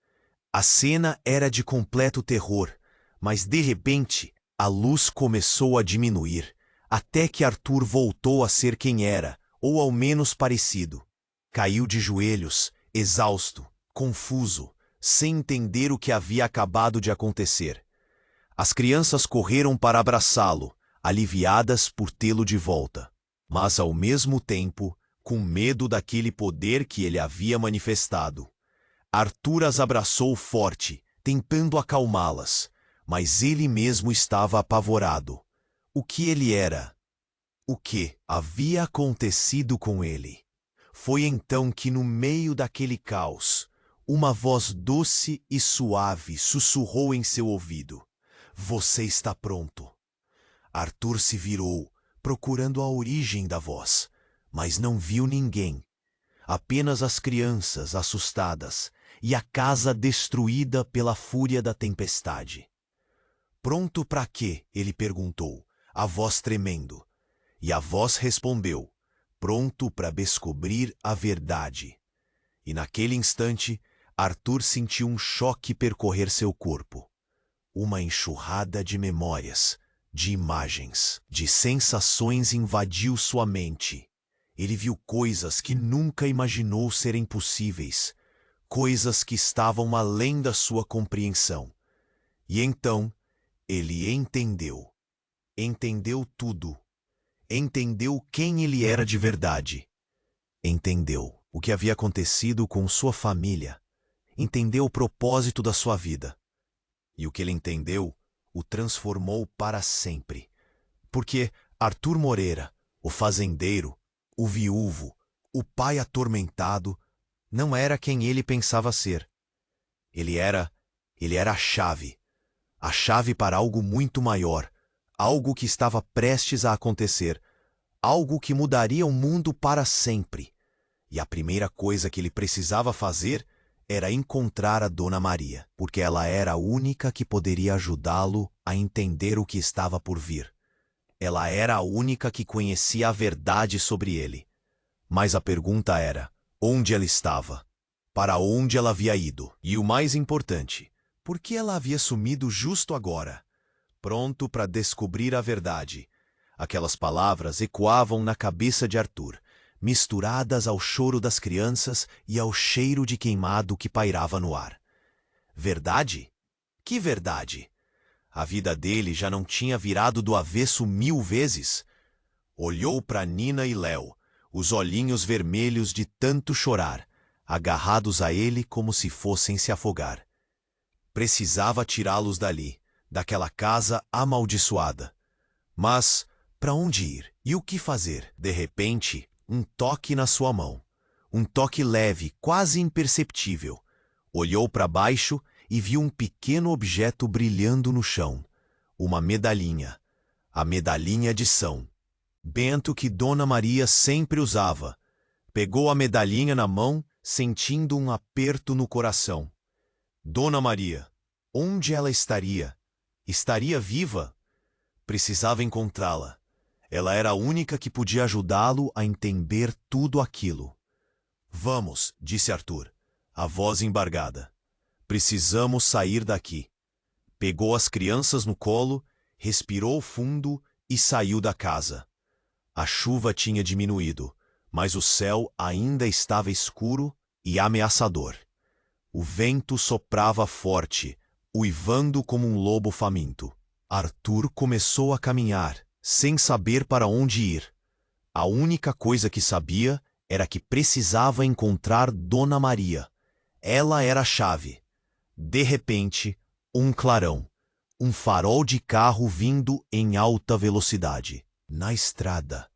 A cena era de completo terror, mas de repente a luz começou a diminuir, até que Arthur voltou a ser quem era, ou ao menos parecido. Caiu de joelhos, exausto, confuso, sem entender o que havia acabado de acontecer. As crianças correram para abraçá-lo, aliviadas por tê-lo de volta, mas ao mesmo tempo com medo daquele poder que ele havia manifestado. Arthur as abraçou forte, tentando acalmá-las, mas ele mesmo estava apavorado. O que ele era? O que havia acontecido com ele? Foi então que, no meio daquele caos, uma voz doce e suave sussurrou em seu ouvido: "Você está pronto." Arthur se virou, procurando a origem da voz, mas não viu ninguém. Apenas as crianças assustadas e a casa destruída pela fúria da tempestade. "Pronto para quê?" ele perguntou, a voz tremendo. E a voz respondeu: "Pronto para descobrir a verdade." E naquele instante, Arthur sentiu um choque percorrer seu corpo. Uma enxurrada de memórias, de imagens, de sensações invadiu sua mente. Ele viu coisas que nunca imaginou serem possíveis, coisas que estavam além da sua compreensão. E então, ele entendeu. Entendeu tudo. Entendeu quem ele era de verdade. Entendeu o que havia acontecido com sua família. Entendeu o propósito da sua vida. E o que ele entendeu o transformou para sempre. Porque Arthur Moreira, o fazendeiro, o viúvo, o pai atormentado, não era quem ele pensava ser. Ele era a chave para algo muito maior, algo que estava prestes a acontecer, algo que mudaria o mundo para sempre. E a primeira coisa que ele precisava fazer era encontrar a Dona Maria, porque ela era a única que poderia ajudá-lo a entender o que estava por vir. Ela era a única que conhecia a verdade sobre ele. Mas a pergunta era: onde ela estava? Para onde ela havia ido? E o mais importante, por que ela havia sumido justo agora? Pronto para descobrir a verdade. Aquelas palavras ecoavam na cabeça de Arthur, misturadas ao choro das crianças e ao cheiro de queimado que pairava no ar. Verdade? Que verdade? A vida dele já não tinha virado do avesso 1000 vezes? Olhou para Nina e Léo, os olhinhos vermelhos de tanto chorar, agarrados a ele como se fossem se afogar. Precisava tirá-los dali, daquela casa amaldiçoada. Mas para onde ir? E o que fazer? De repente, um toque na sua mão. Um toque leve, quase imperceptível. Olhou para baixo e viu um pequeno objeto brilhando no chão. Uma medalhinha. A medalhinha de São Bento que Dona Maria sempre usava. Pegou a medalhinha na mão, sentindo um aperto no coração. Dona Maria. Onde ela estaria? Estaria viva? Precisava encontrá-la. Ela era a única que podia ajudá-lo a entender tudo aquilo. "Vamos", disse Arthur, a voz embargada. "Precisamos sair daqui." Pegou as crianças no colo, respirou fundo e saiu da casa. A chuva tinha diminuído, mas o céu ainda estava escuro e ameaçador. O vento soprava forte, uivando como um lobo faminto. Arthur começou a caminhar, sem saber para onde ir. A única coisa que sabia era que precisava encontrar Dona Maria. Ela era a chave. De repente, um clarão. Um farol de carro vindo em alta velocidade. Na estrada.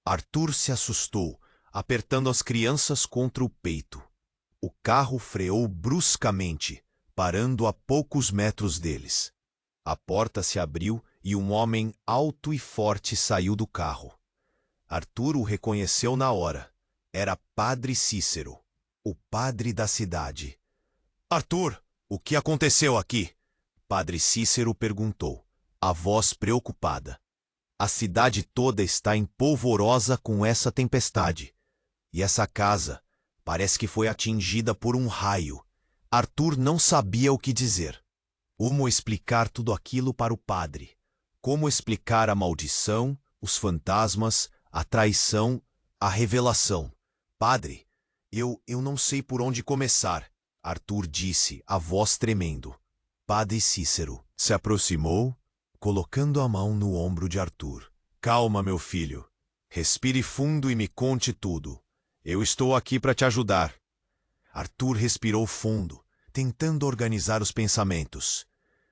Arthur se assustou, apertando as crianças contra o peito. O carro freou bruscamente, parando a poucos metros deles. A porta se abriu e um homem alto e forte saiu do carro. Arthur o reconheceu na hora. Era Padre Cícero, o padre da cidade. Arthur, o que aconteceu aqui? Padre Cícero perguntou, a voz preocupada. A cidade toda está em polvorosa com essa tempestade. E essa casa parece que foi atingida por um raio. Arthur não sabia o que dizer. Como explicar tudo aquilo para o padre? Como explicar a maldição, os fantasmas, a traição, a revelação? Padre, eu não sei por onde começar, Arthur disse, a voz tremendo. Padre Cícero se aproximou, colocando a mão no ombro de Arthur. Calma, meu filho. Respire fundo e me conte tudo. Eu estou aqui para te ajudar. Arthur respirou fundo, tentando organizar os pensamentos.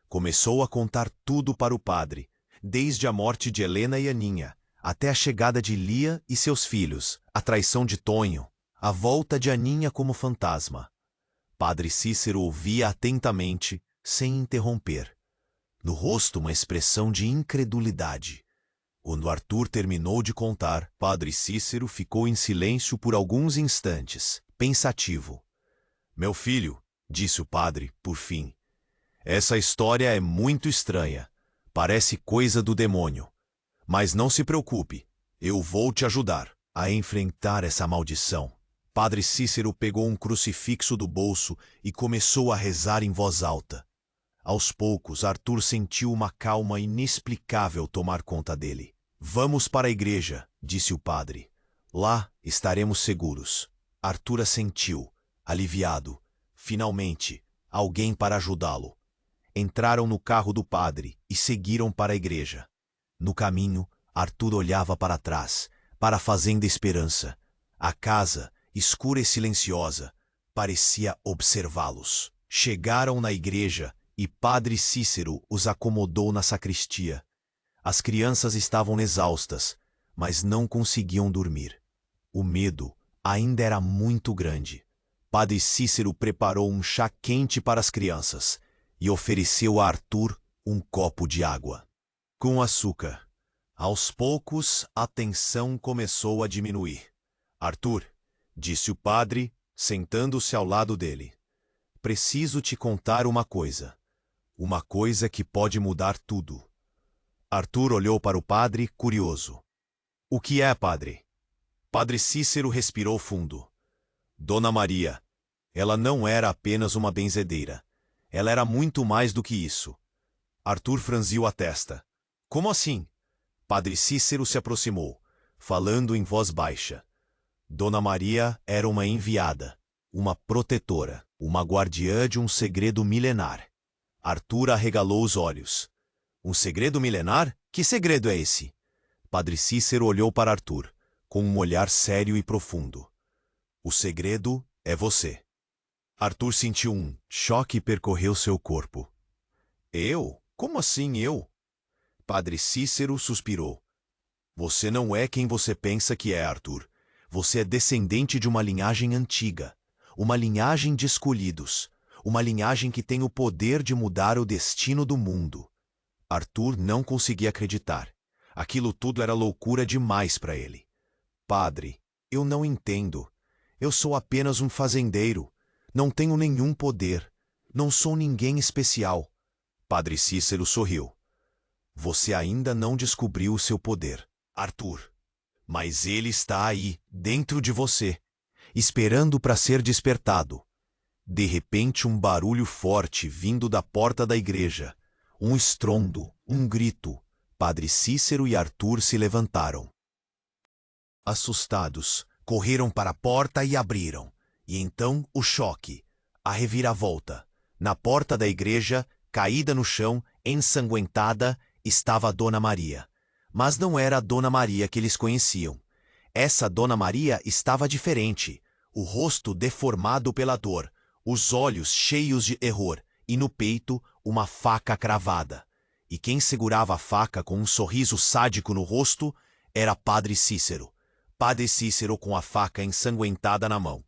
Começou a contar tudo para o padre, desde a morte de Helena e Aninha, até a chegada de Lia e seus filhos, a traição de Tonho, a volta de Aninha como fantasma. Padre Cícero ouvia atentamente, sem interromper. No rosto uma expressão de incredulidade. Quando Arthur terminou de contar, Padre Cícero ficou em silêncio por alguns instantes, pensativo. Meu filho, disse o padre, por fim, essa história é muito estranha. Parece coisa do demônio. Mas não se preocupe, eu vou te ajudar a enfrentar essa maldição. Padre Cícero pegou um crucifixo do bolso e começou a rezar em voz alta. Aos poucos, Arthur sentiu uma calma inexplicável tomar conta dele. Vamos para a igreja, disse o padre. Lá estaremos seguros. Arthur assentiu, aliviado. Finalmente, alguém para ajudá-lo. Entraram no carro do padre e seguiram para a igreja. No caminho, Arthur olhava para trás, para a Fazenda Esperança. A casa, escura e silenciosa, parecia observá-los. Chegaram na igreja e Padre Cícero os acomodou na sacristia. As crianças estavam exaustas, mas não conseguiam dormir. O medo ainda era muito grande. Padre Cícero preparou um chá quente para as crianças e ofereceu a Arthur um copo de água com açúcar. Aos poucos, a tensão começou a diminuir. Arthur, disse o padre, sentando-se ao lado dele, preciso te contar uma coisa. Uma coisa que pode mudar tudo. Arthur olhou para o padre, curioso. O que é, padre? Padre Cícero respirou fundo. Dona Maria, ela não era apenas uma benzedeira. Ela era muito mais do que isso. Arthur franziu a testa. Como assim? Padre Cícero se aproximou, falando em voz baixa. Dona Maria era uma enviada, uma protetora, uma guardiã de um segredo milenar. Arthur arregalou os olhos. Um segredo milenar? Que segredo é esse? Padre Cícero olhou para Arthur, com um olhar sério e profundo. O segredo é você. Arthur sentiu um choque e percorreu seu corpo. Eu? Como assim eu? Padre Cícero suspirou. Você não é quem você pensa que é, Arthur. Você é descendente de uma linhagem antiga, uma linhagem de escolhidos, uma linhagem que tem o poder de mudar o destino do mundo. Arthur não conseguia acreditar. Aquilo tudo era loucura demais para ele. Padre, eu não entendo. Eu sou apenas um fazendeiro. Não tenho nenhum poder. Não sou ninguém especial. Padre Cícero sorriu. Você ainda não descobriu o seu poder, Arthur. Mas ele está aí, dentro de você, esperando para ser despertado. De repente, um barulho forte vindo da porta da igreja. Um estrondo, um grito. Padre Cícero e Arthur se levantaram. Assustados, correram para a porta e abriram. E então o choque, a reviravolta. Na porta da igreja, caída no chão, ensanguentada, estava Dona Maria. Mas não era a Dona Maria que eles conheciam. Essa Dona Maria estava diferente, o rosto deformado pela dor, os olhos cheios de terror e no peito uma faca cravada. E quem segurava a faca com um sorriso sádico no rosto era Padre Cícero. Padre Cícero com a faca ensanguentada na mão.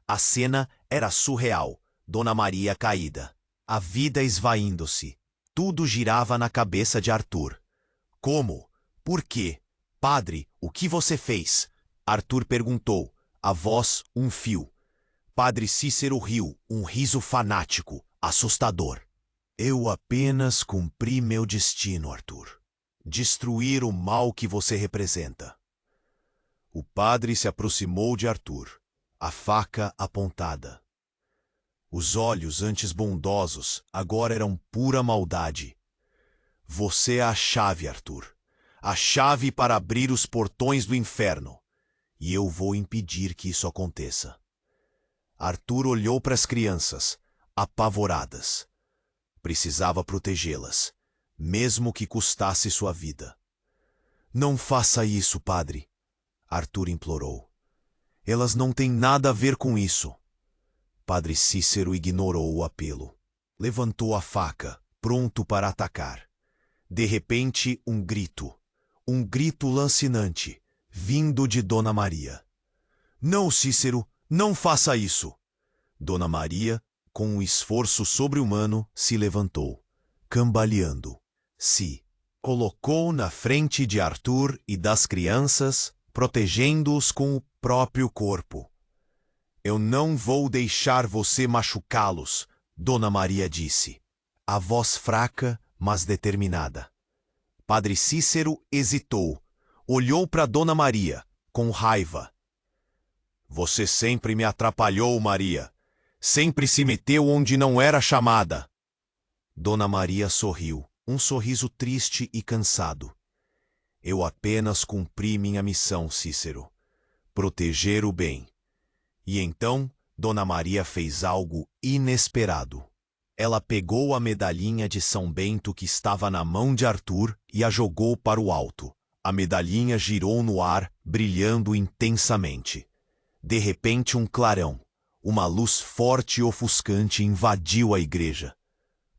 A cena era surreal. Dona Maria caída. A vida esvaindo-se. Tudo girava na cabeça de Arthur. Como? Por quê? Padre, o que você fez? Arthur perguntou, a voz um fio. Padre Cícero riu, um riso fanático, assustador. Eu apenas cumpri meu destino, Arthur. Destruir o mal que você representa. O padre se aproximou de Arthur, a faca apontada. Os olhos antes bondosos agora eram pura maldade. Você é a chave, Arthur. A chave para abrir os portões do inferno. E eu vou impedir que isso aconteça. Arthur olhou para as crianças, apavoradas. Precisava protegê-las, mesmo que custasse sua vida. Não faça isso, padre, Arthur implorou. Elas não têm nada a ver com isso. Padre Cícero ignorou o apelo. Levantou a faca, pronto para atacar. De repente, um grito lancinante, vindo de Dona Maria. Não, Cícero, não faça isso! Dona Maria, com um esforço sobre-humano, se levantou, cambaleando. Se colocou na frente de Arthur e das crianças, protegendo-os com o próprio corpo. Eu não vou deixar você machucá-los, Dona Maria disse, a voz fraca, mas determinada. Padre Cícero hesitou, olhou para Dona Maria, com raiva. Você sempre me atrapalhou, Maria. Sempre se meteu onde não era chamada. Dona Maria sorriu, um sorriso triste e cansado. Eu apenas cumpri minha missão, Cícero. Proteger o bem. E então, Dona Maria fez algo inesperado. Ela pegou a medalhinha de São Bento que estava na mão de Arthur e a jogou para o alto. A medalhinha girou no ar, brilhando intensamente. De repente, um clarão, uma luz forte e ofuscante invadiu a igreja.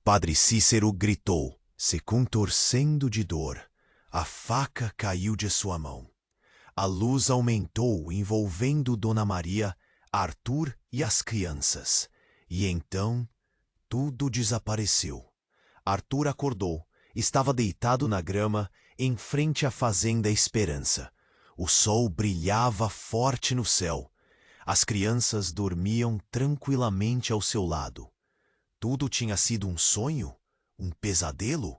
Padre Cícero gritou, se contorcendo de dor. A faca caiu de sua mão. A luz aumentou, envolvendo Dona Maria, Arthur e as crianças. E então, tudo desapareceu. Arthur acordou. Estava deitado na grama, em frente à fazenda Esperança. O sol brilhava forte no céu. As crianças dormiam tranquilamente ao seu lado. Tudo tinha sido um sonho? Um pesadelo?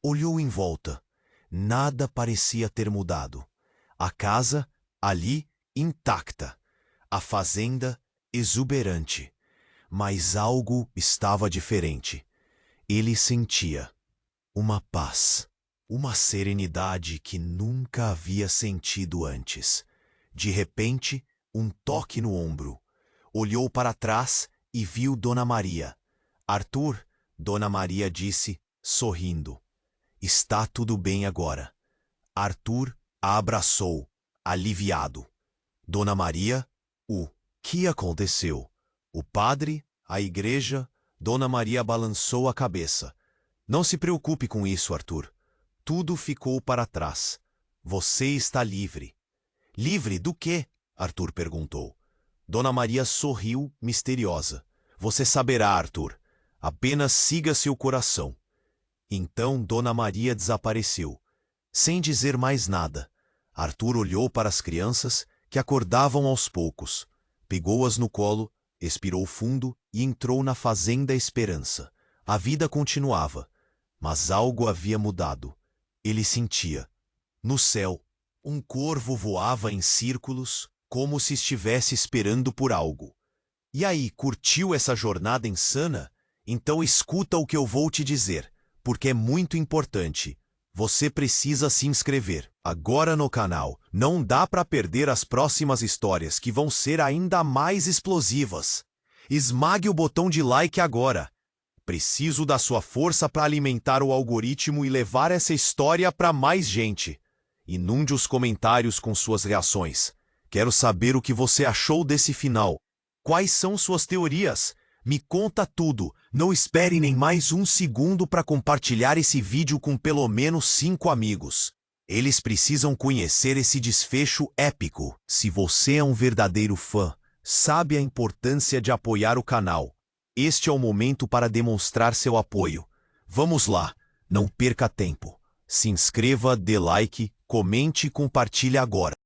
Olhou em volta. Nada parecia ter mudado. A casa, ali, intacta. A fazenda, exuberante. Mas algo estava diferente. Ele sentia uma paz, uma serenidade que nunca havia sentido antes. De repente, um toque no ombro. Olhou para trás e viu Dona Maria. Arthur, Dona Maria disse, sorrindo. Está tudo bem agora. Arthur a abraçou, aliviado. Dona Maria, o que aconteceu? O padre, a igreja, Dona Maria balançou a cabeça. Não se preocupe com isso, Arthur. Tudo ficou para trás. Você está livre. Livre do quê? Arthur perguntou. Dona Maria sorriu, misteriosa. Você saberá, Arthur. Apenas siga seu coração. Então Dona Maria desapareceu. Sem dizer mais nada, Arthur olhou para as crianças, que acordavam aos poucos. Pegou-as no colo, expirou fundo e entrou na fazenda Esperança. A vida continuava, mas algo havia mudado. Ele sentia. No céu, um corvo voava em círculos, como se estivesse esperando por algo. E aí, curtiu essa jornada insana? Então escuta o que eu vou te dizer, porque é muito importante. Você precisa se inscrever. agora no canal. Não dá para perder as próximas histórias que vão ser ainda mais explosivas. Esmague o botão de like agora. Preciso da sua força para alimentar o algoritmo e levar essa história para mais gente. Inunde os comentários com suas reações. Quero saber o que você achou desse final. Quais são suas teorias? Me conta tudo. Não espere nem mais um segundo para compartilhar esse vídeo com pelo menos 5 amigos. Eles precisam conhecer esse desfecho épico. Se você é um verdadeiro fã, sabe a importância de apoiar o canal. Este é o momento para demonstrar seu apoio. Vamos lá, não perca tempo. Se inscreva, dê like, comente e compartilhe agora.